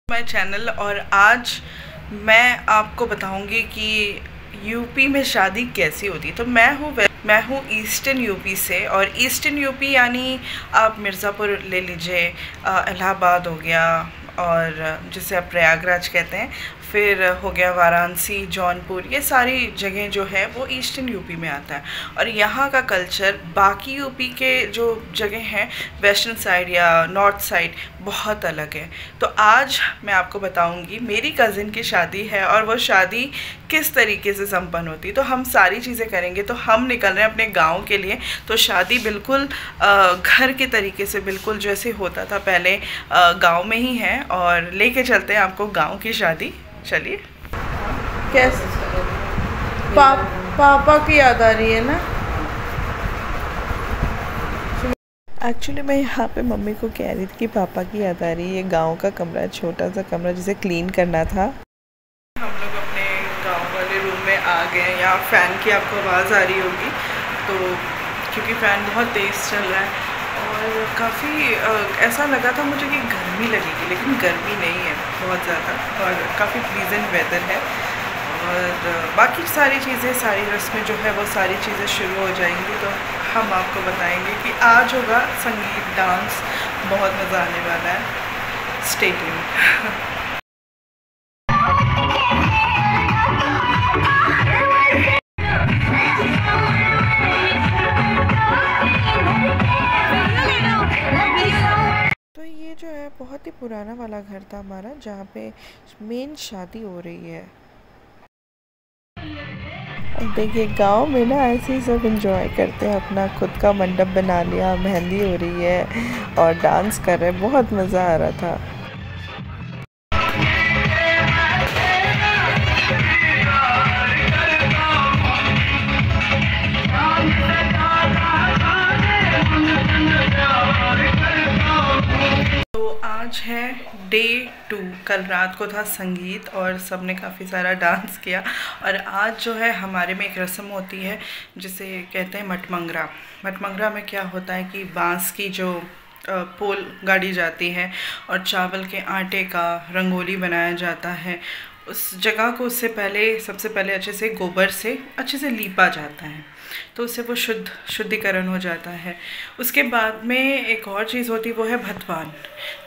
My channel. और आज मैं आपको बताऊंगी कि यूपी में शादी कैसी होती है। तो मैं हूँ ईस्टर्न यूपी से, और ईस्टर्न यूपी यानी आप मिर्ज़ापुर ले लीजिए, इलाहाबाद हो गया, और जिसे आप प्रयागराज कहते हैं, फिर हो गया वाराणसी, जौनपुर, ये सारी जगह जो है वो ईस्टर्न यूपी में आता है। और यहाँ का कल्चर बाकी यूपी के जो जगह हैं वेस्टर्न साइड या नॉर्थ साइड बहुत अलग है। तो आज मैं आपको बताऊंगी, मेरी कज़िन की शादी है और वो शादी किस तरीके से संपन्न होती है। तो हम सारी चीज़ें करेंगे। तो हम निकल रहे हैं अपने गांव के लिए। तो शादी बिल्कुल घर के तरीके से, बिल्कुल जैसे होता था पहले, गांव में ही है। और लेके चलते हैं आपको गांव की शादी। चलिए। कैसे पापा की याद आ रही है ना। एक्चुअली मैं यहाँ पे मम्मी को कह रही थी कि पापा की याद आ रही है। गांव का कमरा, छोटा सा कमरा जिसे क्लीन करना था। हम लोग अपने गांव वाले रूम में आ गए। यहाँ फ़ैन की आपको आवाज़ आ रही होगी, तो क्योंकि फ़ैन बहुत तेज़ चल रहा है और काफ़ी ऐसा लगा था मुझे कि गर्मी लगेगी, लेकिन गर्मी नहीं है बहुत ज़्यादा, और काफ़ी प्लीजेंट वेदर है। और बाकी सारी चीज़ें, सारी रस्में जो है वो सारी चीज़ें शुरू हो जाएंगी। तो हम आपको बताएंगे कि आज होगा संगीत, डांस, बहुत मज़ा आने वाला है। Stay tuned. जो है बहुत ही पुराना वाला घर था हमारा, जहाँ पे मेन शादी हो रही है। अब देखिए गांव में ना ऐसे ही सब एंजॉय करते हैं, अपना खुद का मंडप बना लिया, मेहंदी हो रही है और डांस कर रहे हैं, बहुत मज़ा आ रहा था। आज है डे 2। कल रात को था संगीत और सबने काफ़ी सारा डांस किया। और आज जो है हमारे में एक रस्म होती है जिसे कहते हैं मटमंगरा। मटमंगरा में क्या होता है कि बांस की जो पोल गाड़ी जाती है और चावल के आटे का रंगोली बनाया जाता है। उस जगह को सबसे पहले अच्छे से गोबर से अच्छे से लीपा जाता है, तो उससे वो शुद्धिकरण हो जाता है। उसके बाद में एक और चीज़ होती है, वो है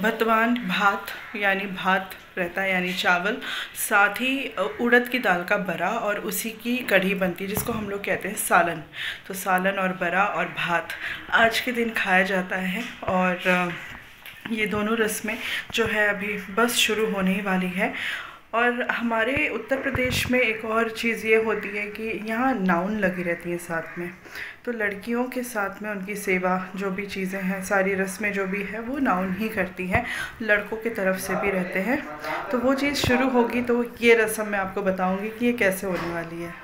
भतवान। भात यानी भात रहता है, यानी चावल, साथ ही उड़द की दाल का बरा, और उसी की कढ़ी बनती है जिसको हम लोग कहते हैं सालन। तो सालन और बरा और भात आज के दिन खाया जाता है। और ये दोनों रस्में जो है अभी बस शुरू होने ही वाली है। और हमारे उत्तर प्रदेश में एक और चीज़ ये होती है कि यहाँ नाउन लगी रहती है साथ में। तो लड़कियों के साथ में उनकी सेवा, जो भी चीज़ें हैं, सारी रस्में जो भी है वो नाउन ही करती हैं। लड़कों की तरफ से भी रहते हैं। तो वो चीज़ शुरू होगी, तो ये रस्म मैं आपको बताऊँगी कि ये कैसे होने वाली है।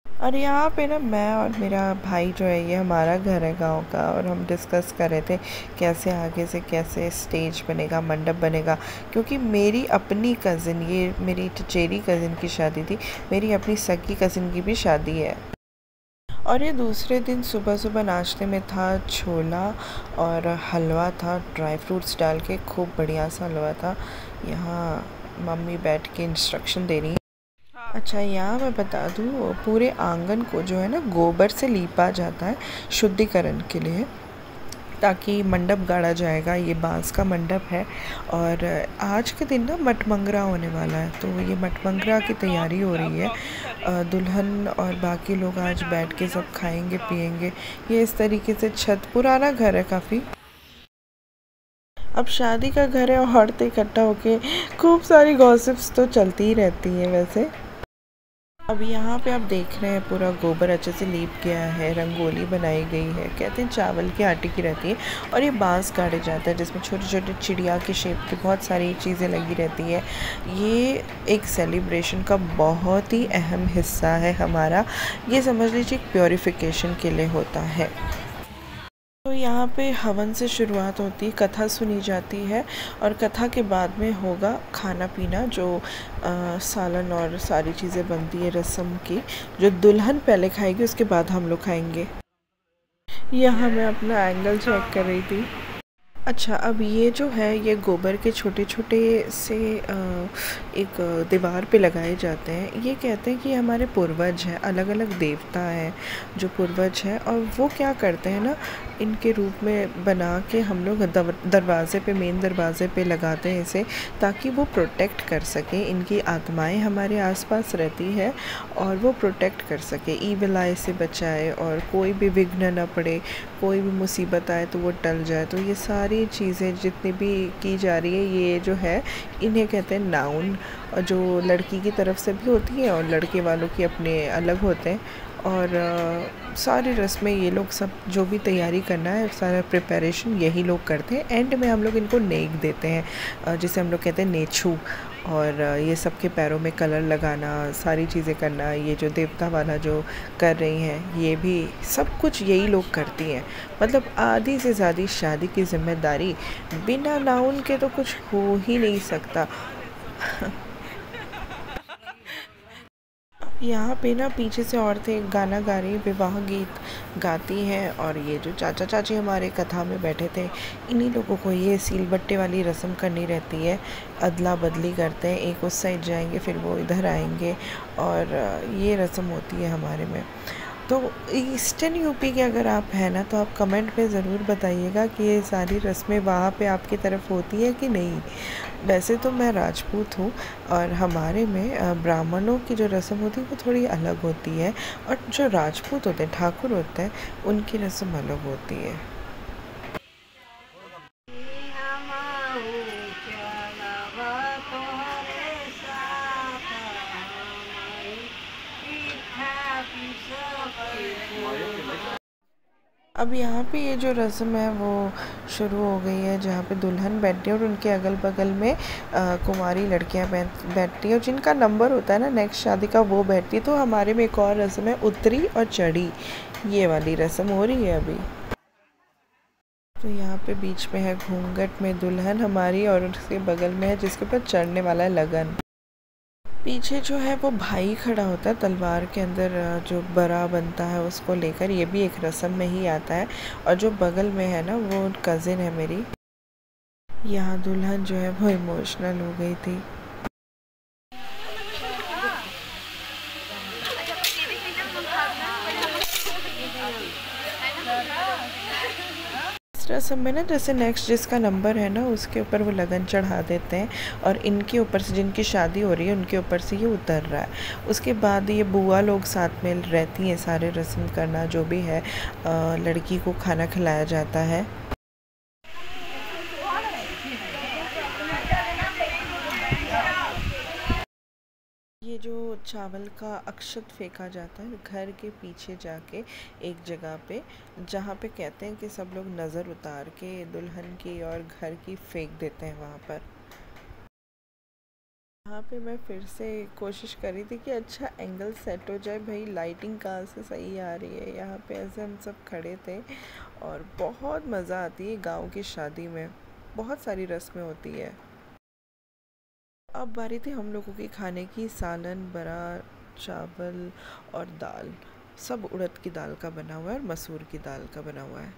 और यहाँ पे ना मैं और मेरा भाई जो है, ये हमारा घर है गांव का, और हम डिस्कस कर रहे थे कैसे आगे से कैसे स्टेज बनेगा, मंडप बनेगा। क्योंकि मेरी अपनी कज़िन, ये मेरी चचेरी कज़िन की शादी थी, मेरी अपनी सगी कज़िन की भी शादी है। और ये दूसरे दिन सुबह नाश्ते में था छोला और हलवा था, ड्राई फ्रूट्स डाल के, खूब बढ़िया सा हलवा था। यहाँ मम्मी बैठ के इंस्ट्रक्शन दे रही है। अच्छा, यहाँ मैं बता दूँ, पूरे आंगन को जो है ना गोबर से लीपा जाता है शुद्धिकरण के लिए, ताकि मंडप गाड़ा जाएगा। ये बांस का मंडप है। और आज के दिन ना मटमंगरा होने वाला है, तो ये मटमंगरा की तैयारी हो रही है। दुल्हन और बाकी लोग आज बैठ के सब खाएंगे पिएंगे। ये इस तरीके से पुराना घर है काफ़ी। अब शादी का घर है और औरतें इकट्ठा होके खूब सारी गॉसिप्स तो चलती ही रहती हैं वैसे। अब यहाँ पे आप देख रहे हैं पूरा गोबर अच्छे से लीप गया है, रंगोली बनाई गई है, कहते हैं चावल के आटे की रहती है। और ये बांस गाड़े जाता है जिसमें छोटे छोटे चिड़िया के शेप की बहुत सारी चीज़ें लगी रहती है। ये एक सेलिब्रेशन का बहुत ही अहम हिस्सा है हमारा। ये समझ लीजिए प्योरिफिकेशन के लिए होता है। तो यहाँ पे हवन से शुरुआत होती है, कथा सुनी जाती है, और कथा के बाद में होगा खाना पीना, जो सालन और सारी चीज़ें बनती है रस्म की, जो दुल्हन पहले खाएगी, उसके बाद हम लोग खाएंगे। यहाँ मैं अपना एंगल चेक कर रही थी। अच्छा, अब ये जो है ये गोबर के छोटे छोटे से एक दीवार पे लगाए जाते हैं। ये कहते हैं कि हमारे पूर्वज हैं, अलग अलग देवता हैं जो पूर्वज हैं, और वो क्या करते हैं ना, इनके रूप में बना के हम लोग दरवाज़े पे, मेन दरवाज़े पे लगाते हैं इसे, ताकि वो प्रोटेक्ट कर सकें। इनकी आत्माएं हमारे आसपास रहती है और वो प्रोटेक्ट कर सके, ईविल आई से बचाए और कोई भी विघ्न न पड़े, कोई भी मुसीबत आए तो वो टल जाए। तो ये सारी चीज़ें जितनी भी की जा रही है, ये जो है इन्हें कहते हैं नाउन, और जो लड़की की तरफ से भी होती है और लड़के वालों की अपने अलग होते हैं। और सारी रस्में ये लोग सब जो भी तैयारी करना है, सारा प्रिपरेशन यही लोग करते हैं। एंड में हम लोग इनको नेक देते हैं, जिसे हम लोग कहते हैं नेछू। और ये सबके पैरों में कलर लगाना, सारी चीज़ें करना, ये जो देवता वाला जो कर रही हैं, ये भी सब कुछ यही लोग करती हैं। मतलब आधी से ज़्यादा शादी की जिम्मेदारी बिना नाउन के तो कुछ हो ही नहीं सकता। यहाँ पे ना पीछे से औरतें गाना गा रही, विवाह गीत गाती हैं। और ये जो चाचा चाची हमारे कथा में बैठे थे, इन्हीं लोगों को ये सील बट्टे वाली रस्म करनी रहती है। अदला बदली करते हैं, एक उस साइड जाएंगे फिर वो इधर आएंगे, और ये रस्म होती है हमारे में। तो ईस्टर्न यूपी के अगर आप हैं ना, तो आप कमेंट में ज़रूर बताइएगा कि ये सारी रस्में वहाँ पे आपकी तरफ होती है कि नहीं। वैसे तो मैं राजपूत हूँ, और हमारे में ब्राह्मणों की जो रस्म होती है वो थोड़ी अलग होती है, और जो राजपूत होते हैं, ठाकुर होते हैं, उनकी रस्म अलग होती है। अब यहाँ पे ये जो रस्म है वो शुरू हो गई है, जहाँ पे दुल्हन बैठती है और उनके अगल बगल में कुंवारी लड़कियाँ बैठती हैं, और जिनका नंबर होता है ना नेक्स्ट शादी का, वो बैठती है। तो हमारे में एक और रस्म है, उतरी और चढ़ी, ये वाली रस्म हो रही है अभी। तो यहाँ पे बीच में है घूंघट में दुल्हन हमारी, और उसके बगल में है जिसके ऊपर चढ़ने वाला है लगन। पीछे जो है वो भाई खड़ा होता है, तलवार के अंदर जो बरा बनता है उसको लेकर, ये भी एक रस्म में ही आता है। और जो बगल में है ना, वो कज़िन है मेरी। यहाँ दुल्हन जो है वो इमोशनल हो गई थी। रस्म में ना, जैसे नेक्स्ट जिसका नंबर है ना, उसके ऊपर वो लगन चढ़ा देते हैं, और इनके ऊपर से जिनकी शादी हो रही है उनके ऊपर से ये उतर रहा है। उसके बाद ये बुआ लोग साथ में रहती हैं, सारे रस्म करना जो भी है, लड़की को खाना खिलाया जाता है। ये जो चावल का अक्षत फेंका जाता है घर के पीछे जाके एक जगह पे, जहाँ पे कहते हैं कि सब लोग नज़र उतार के दुल्हन की और घर की फेंक देते हैं वहाँ पर। यहाँ पे मैं फिर से कोशिश कर रही थी कि अच्छा एंगल सेट हो जाए, भाई लाइटिंग कहाँ से सही आ रही है। यहाँ पे ऐसे हम सब खड़े थे, और बहुत मज़ा आती है गांव की शादी में, बहुत सारी रस्में होती है। अब बारी थी हम लोगों की खाने की, सालन, बड़ा, चावल और दाल। सब उड़द की दाल का बना हुआ है और मसूर की दाल का बना हुआ है।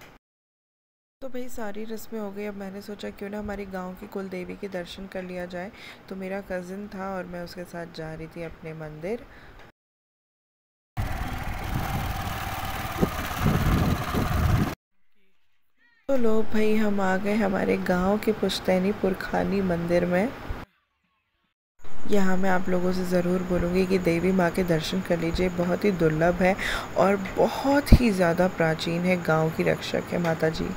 तो भाई सारी रस्में हो गई। अब मैंने सोचा क्यों ना हमारी गांव की कुल देवी के दर्शन कर लिया जाए। तो मेरा कज़िन था और मैं उसके साथ जा रही थी अपने मंदिर। तो लो भाई, हम आ गए हमारे गांव के पुश्तैनी पुरखानी मंदिर में। यहाँ मैं आप लोगों से ज़रूर बोलूँगी कि देवी माँ के दर्शन कर लीजिए, बहुत ही दुर्लभ है और बहुत ही ज़्यादा प्राचीन है, गांव की रक्षक है माता जी।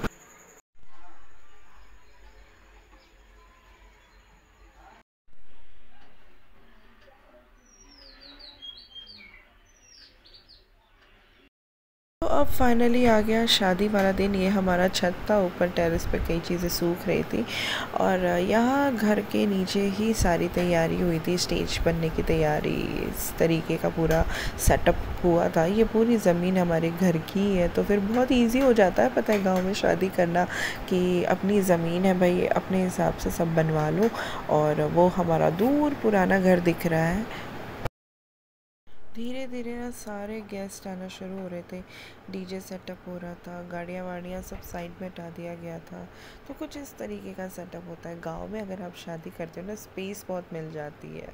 तो अब फाइनली आ गया शादी वाला दिन। ये हमारा छत था, ऊपर टेरेस पे कई चीज़ें सूख रही थी, और यहाँ घर के नीचे ही सारी तैयारी हुई थी, स्टेज बनने की तैयारी, इस तरीके का पूरा सेटअप हुआ था। ये पूरी ज़मीन हमारे घर की है, तो फिर बहुत इजी हो जाता है, पता है, गांव में शादी करना, कि अपनी ज़मीन है भाई, अपने हिसाब से सब बनवा लो। और वो हमारा दूर पुराना घर दिख रहा है। धीरे धीरे ना सारे गेस्ट आना शुरू हो रहे थे, डीजे सेटअप हो रहा था, गाड़ियाँ वाड़ियाँ सब साइड में हटा दिया गया था। तो कुछ इस तरीके का सेटअप होता है गांव में। अगर आप शादी करते हो ना, स्पेस बहुत मिल जाती है।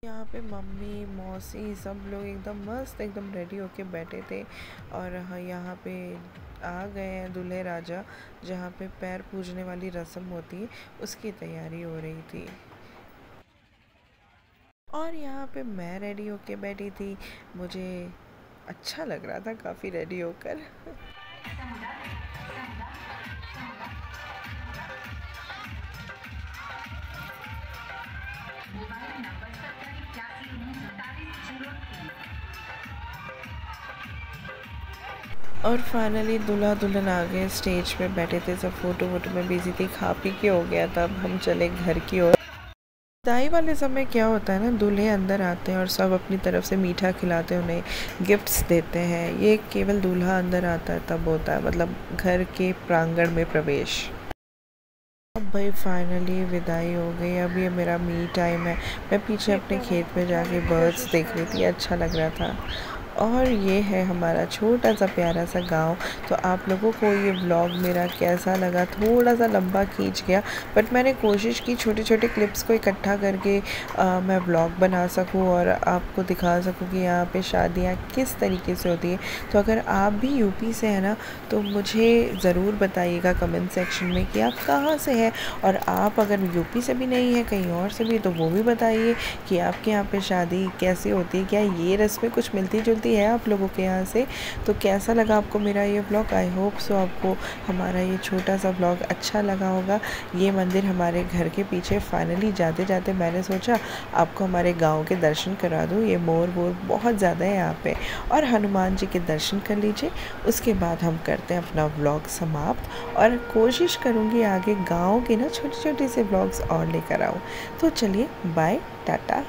यहाँ पे मम्मी मौसी सब लोग एकदम मस्त एकदम रेडी होके बैठे थे। और हाँ, यहाँ पे आ गए हैं दूल्हे राजा, जहाँ पे पैर पूजने वाली रस्म होती है उसकी तैयारी हो रही थी। और यहाँ पे मैं रेडी होके बैठी थी। मुझे अच्छा लग रहा था काफ़ी रेडी होकर। और फाइनली दूल्हा दुल्हन आ गए, स्टेज पे बैठे थे, सब फोटो वोटो में बिजी थे। खा पी के हो गया, तब हम चले घर की ओर। विदाई वाले समय क्या होता है ना, दूल्हे अंदर आते हैं और सब अपनी तरफ से मीठा खिलाते हैं, उन्हें गिफ्ट्स देते हैं। ये केवल दूल्हा अंदर आता है तब होता है, मतलब घर के प्रांगण में प्रवेश। अब भाई फाइनली विदाई हो गई। अब ये मेरा मी टाइम है। मैं पीछे अपने खेत में जाके बर्ड्स देख रही थी, अच्छा लग रहा था। और ये है हमारा छोटा सा प्यारा सा गांव। तो आप लोगों को ये व्लॉग मेरा कैसा लगा? थोड़ा सा लंबा खींच गया, बट मैंने कोशिश की छोटे छोटे क्लिप्स को इकट्ठा करके मैं व्लॉग बना सकूं और आपको दिखा सकूं कि यहाँ पे शादियाँ किस तरीके से होती है। तो अगर आप भी यूपी से हैं ना, तो मुझे ज़रूर बताइएगा कमेंट सेक्शन में कि आप कहाँ से हैं। और आप अगर यूपी से भी नहीं है, कहीं और से भी, तो वो भी बताइए कि आपके यहाँ पे शादी कैसी होती है। क्या ये रस्में कुछ मिलती जुलती है आप लोगों के यहाँ से? तो कैसा लगा आपको मेरा ये व्लॉग? आई होप सो आपको हमारा ये छोटा सा व्लॉग अच्छा लगा होगा। ये मंदिर हमारे घर के पीछे। फाइनली जाते जाते मैंने सोचा आपको हमारे गांव के दर्शन करा दूँ। ये मोर वोर बहुत ज़्यादा है यहाँ पे, और हनुमान जी के दर्शन कर लीजिए। उसके बाद हम करते हैं अपना व्लॉग समाप्त, और कोशिश करूँगी आगे गाँव के ना छोटे छोटे से व्लॉग्स और लेकर आऊँ। तो चलिए, बाय, टाटा।